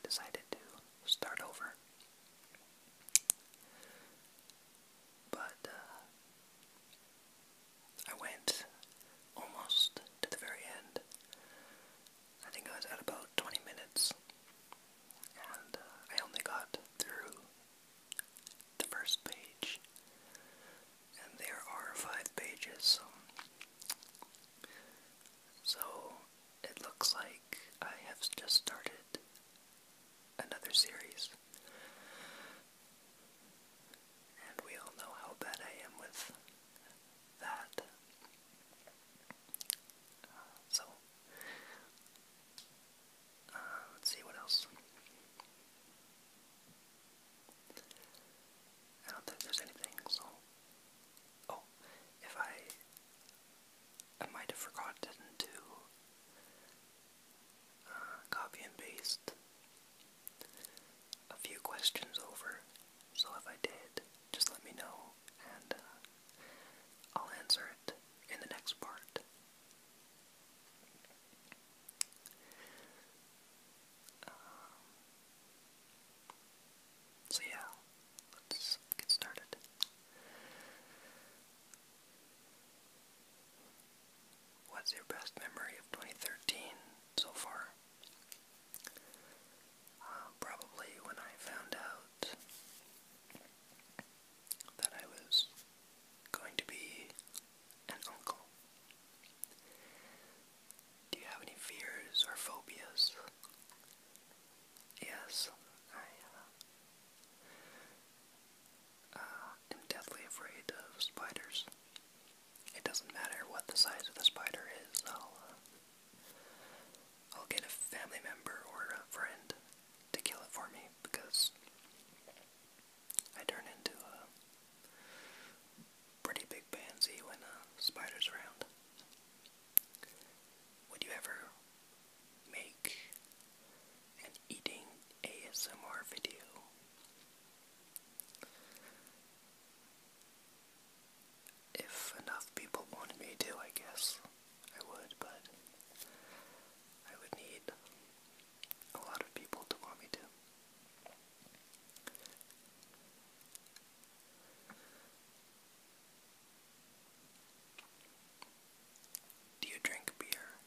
decided to start over. But I went almost to the very end. I think I was at about 20 minutes, and I only got through the first page, and there are 5 pages. So it looks like I have just started another series, and we all know how bad I am with that. So let's see what else. I don't think there's anything, so... Oh, if I might have forgotten to copy and paste a few questions over, so if I did, just let me know, and I'll answer it in the next part. So yeah, let's get started. What's your best memory of 2013 so far? Probably when I found out that I was going to be an uncle. Do you have any fears or phobias? Yes, I am deathly afraid of spiders. It doesn't matter what the size of the spider is, I'll get a family member or a friend to kill it for me, because I turn into a pretty big pansy when a spider's around. Would you ever make an eating ASMR video? If enough people wanted me to, I guess I would, but I would need a lot of people to want me to. Do you drink beer?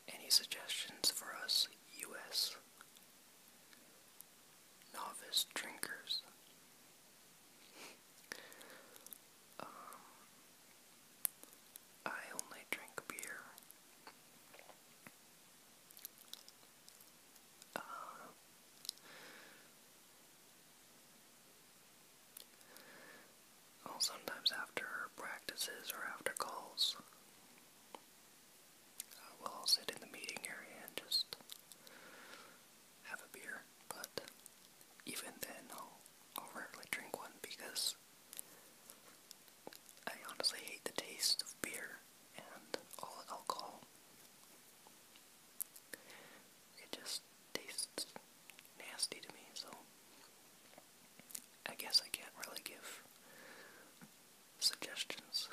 Any suggestions for us US novice drinkers? I only drink beer sometimes after practices or after calls. We'll all sit in the meeting area and just have a beer, but even then I'll rarely drink one, because I honestly hate the taste of beer and all alcohol. It just tastes nasty to me, so I guess I can't really give suggestions.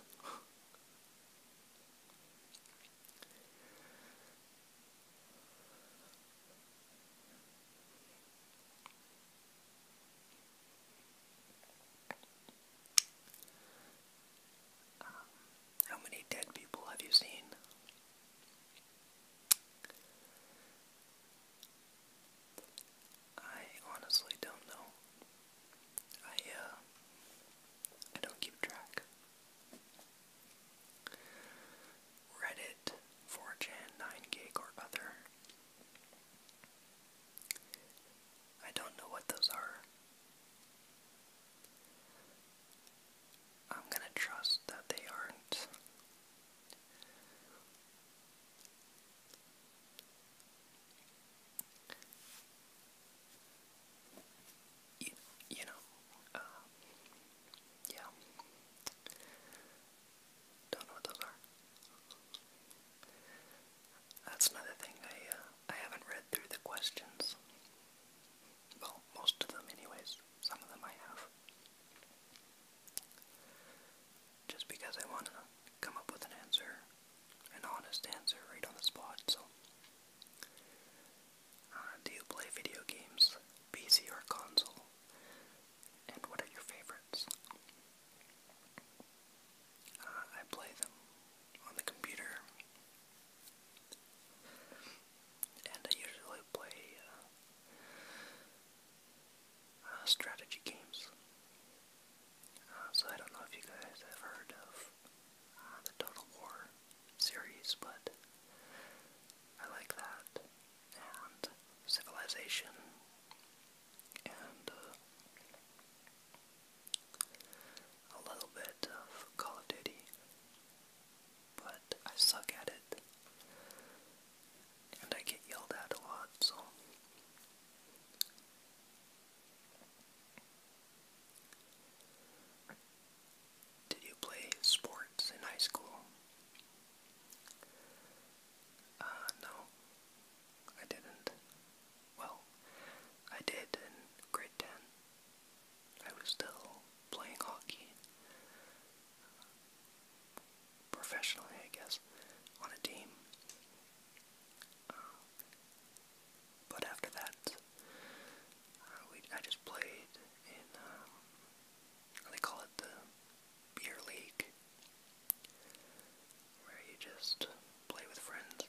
just play with friends.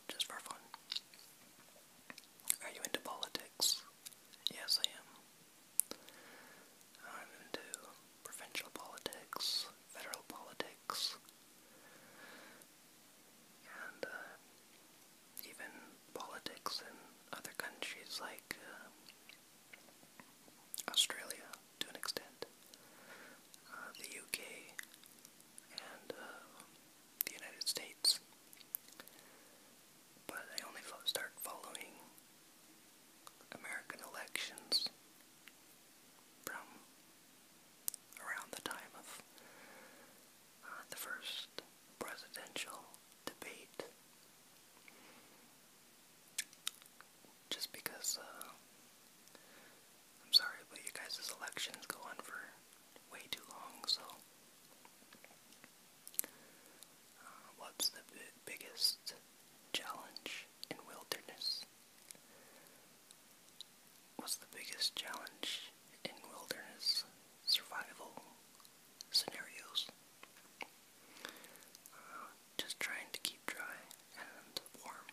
Just for fun. Are you into politics? Yes, I am. I'm into provincial politics, federal politics, and even politics in other countries like Australia, to an extent, the UK, and the United States. But I only start following American elections from around the time of the first presidential debate, just because, I'm sorry, but you guys' elections go on for way too long, so what's the biggest challenge in wilderness? What's the biggest challenge in wilderness survival scenarios? Just trying to keep dry and warm.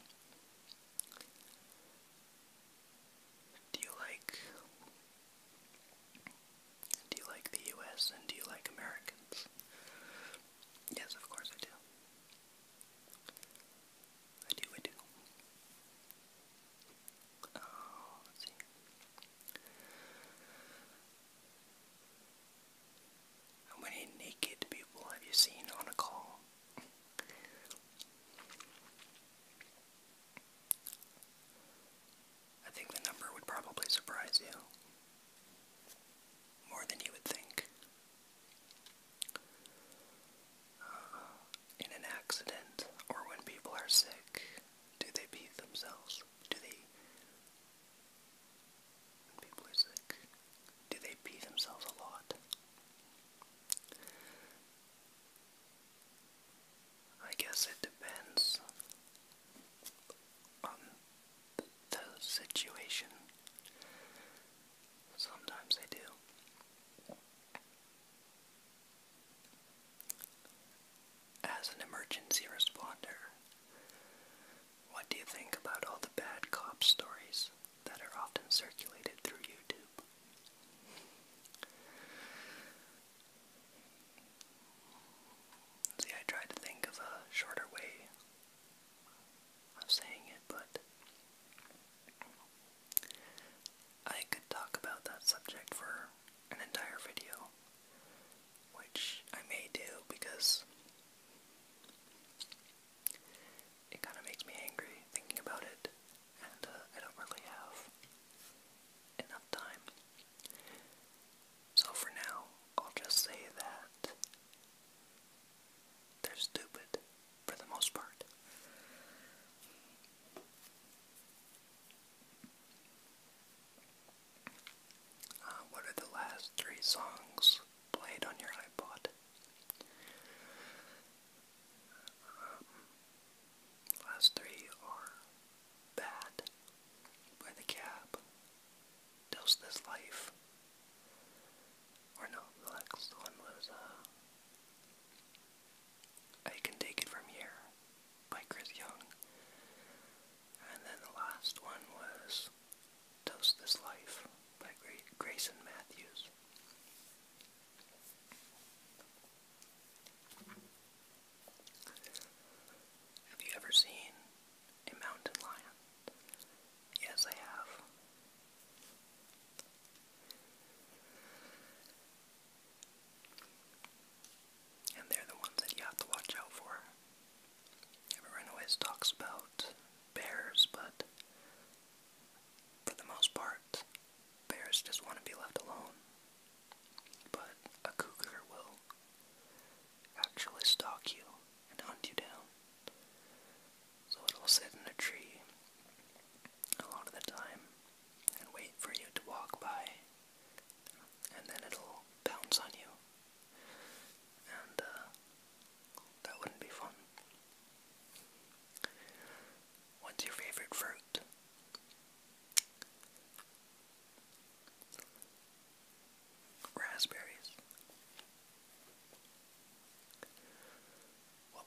Do you like the US and do you like Americans? Yes, of course I do. I do. Let's see. How many naked people have you seen on a call? I think the number would probably surprise you. More than you would think. In an accident, or when people are sick, do they pee themselves? When people are sick, do they pee themselves a lot? I guess it depends on the situation. Sometimes they do. As an emergency responder, what do you think about all the bad cop stories that are often circulated through YouTube? See, I tried to think of a shorter way of saying it, but I could talk about that subject for an entire video, which I may do because it kind of makes me angry thinking about it, and I don't really have enough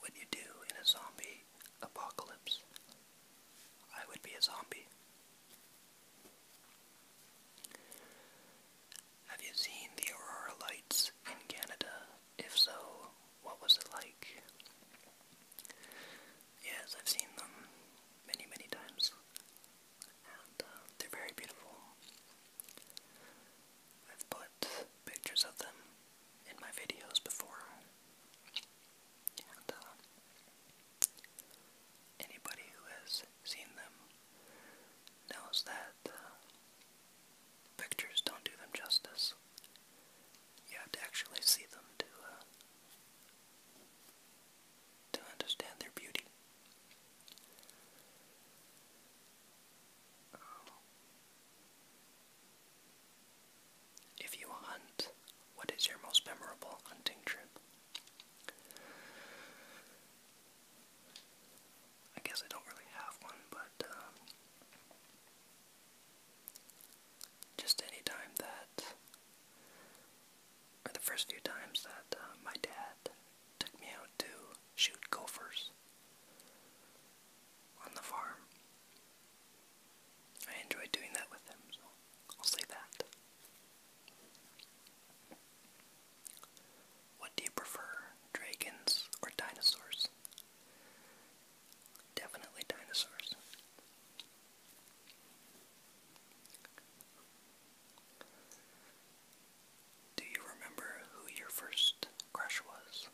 would you do in a zombie apocalypse? I would be a zombie. Have you seen the aurora lights in Canada? If so, what was it like? Yes, I've seen them many, many times, and they're very beautiful. I've put pictures of them in my videos before, and anybody who has seen them knows that pictures don't do them justice. You have to actually see them to understand their beauty. If you hunt, what is your most memorable hunting trip? I guess I don't really have one, but just any time that, or the first few times that my dad took me out to shoot gophers on the farm. I enjoyed doing that with him, so I'll say that. What do you prefer, dragons or dinosaurs? Definitely dinosaurs. Do you remember who your first crush was?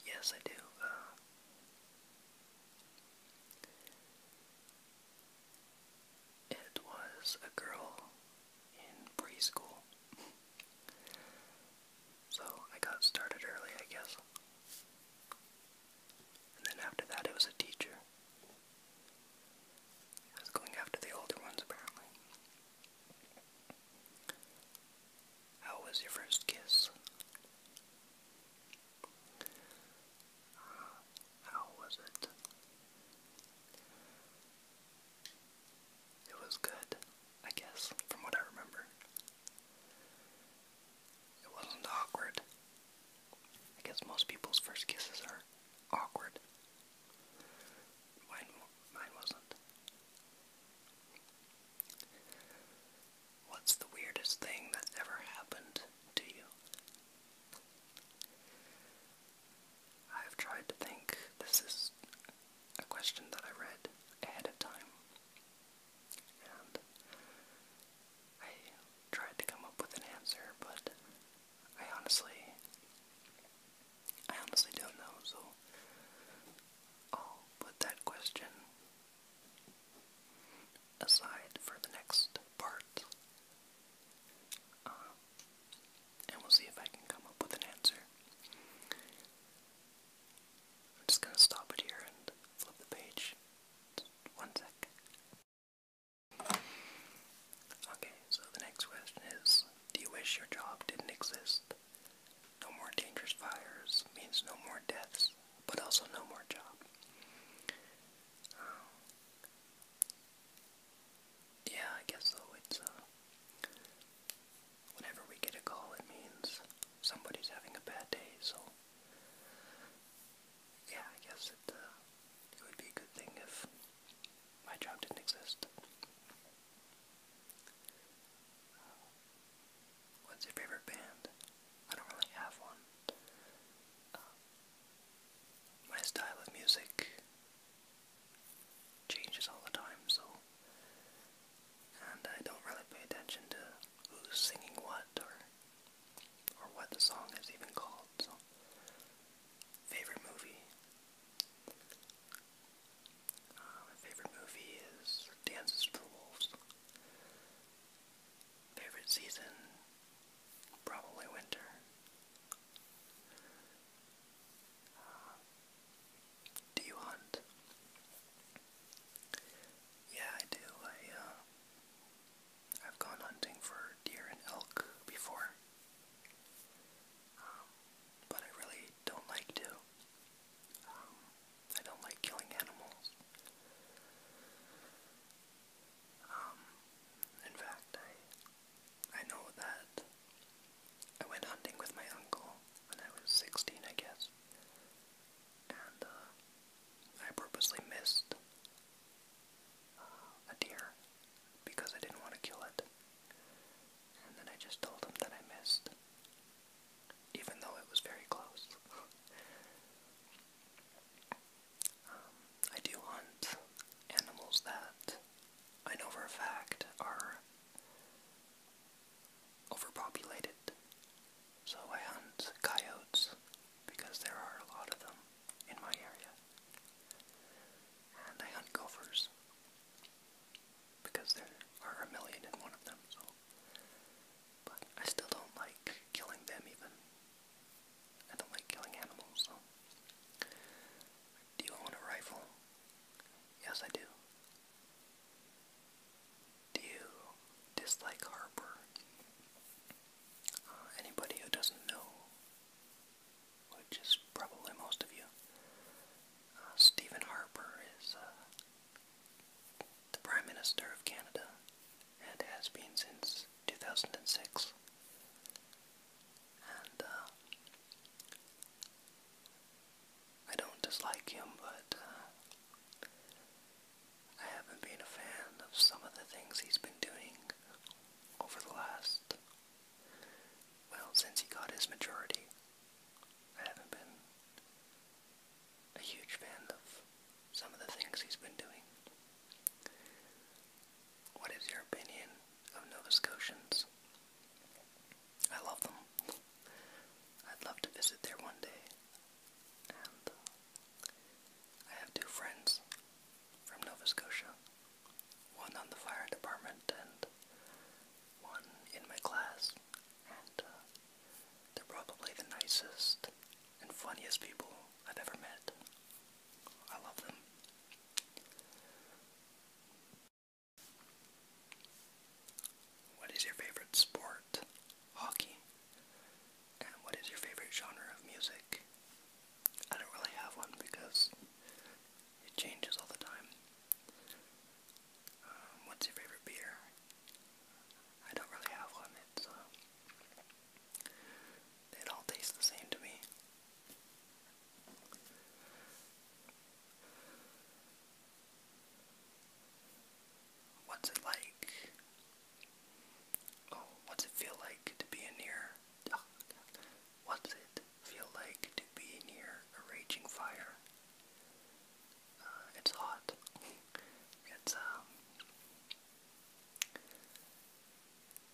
Yes, I do. It was a girl in preschool. So I got started early, I guess. And then after that, it was a teacher. I was going after the older ones, apparently. How was your first kiss? How was it? It was good, I guess, from what I remember. It wasn't awkward. I guess most people's first kisses are awkward. Mine wasn't. What's the weirdest thing that ever happened to you? I've tried to think. This is a question that I read ahead of time, and I tried to come up with an answer, but I honestly don't know, so I'll put that question aside for the next part, and we'll see if I can come up with an answer. I'm just gonna stop it here and flip the page. One sec. Okay, so the next question is, do you wish your job didn't exist? No more dangerous fires means no more deaths, but also no more job. Yeah, I guess so. It's, whenever we get a call, it means somebody's having a bad day, so yeah, I guess it would be a good thing if my job didn't exist. What's your favorite band? I don't really have one. My style of music which is probably most of you. Stephen Harper is the Prime Minister of Canada, and has been since 2006. And I don't dislike him, but I haven't been a fan of some of the things he's been doing over the last, well, since he got his majority. I haven't been a huge fan of some of the things he's been doing. What is your opinion of Nova Scotians? I love them. I'd love to visit there one day. And I have two friends from Nova Scotia. One on the fire department and one in my class. And they're probably the nicest and funniest people I've ever met. I love them. What is your favorite sport? Hockey. And what is your favorite genre of music? I don't really have one because it changes all the time. What's your favorite beer? I don't really have one. It all tastes the same to me. What's it like? Oh, what's it feel like to be near? Oh, what's it feel like to be near a raging fire? It's hot. It's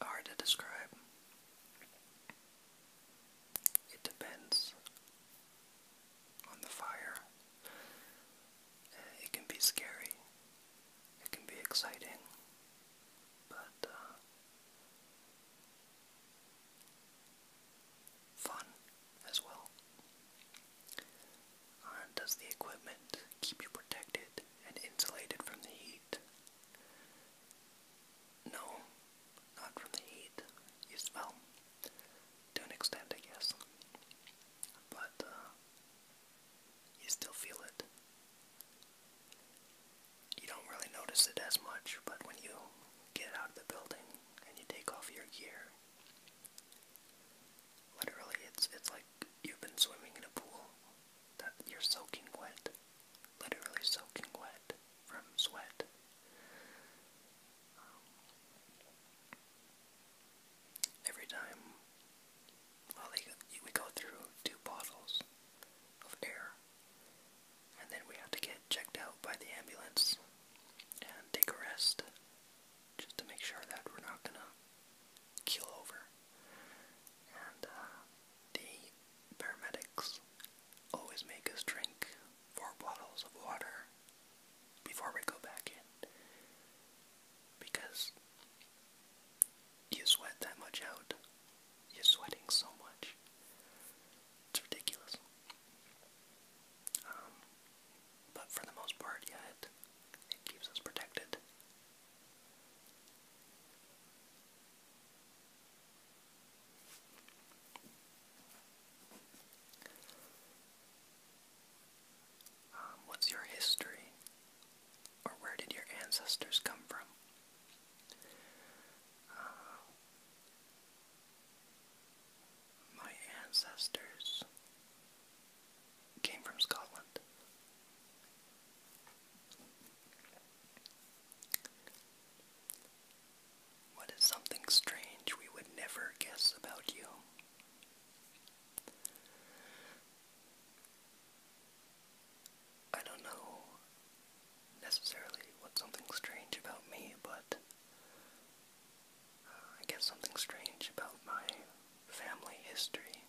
hard to describe. It depends on the fire. It can be scary. It can be exciting. But fun as well. Does the equipment keep you protected and insulated from the heat? No, not from the heat. Well, to an extent, I guess. But you still feel it. You don't really notice it as much, but when you get out of the building and you take off your gear, literally it's like you've been swimming in a pool that you're soaking wet. Literally soaking wet from sweat. Every time, well, we go through 2 bottles of air, and then we have to get checked out by the ambulance and take a rest, just to make sure that we're not gonna keel over. And the paramedics always make us drink 4 bottles of water before we go back in, because you sweat that much out. You're sweating so much. It's ridiculous. But for the most part, yeah, it keeps us protected. What's your history? Or where did your ancestors come from? My ancestors came from Scotland. What is something strange we would never guess about you? I don't know necessarily what's something strange about me, but I guess something strange about my family history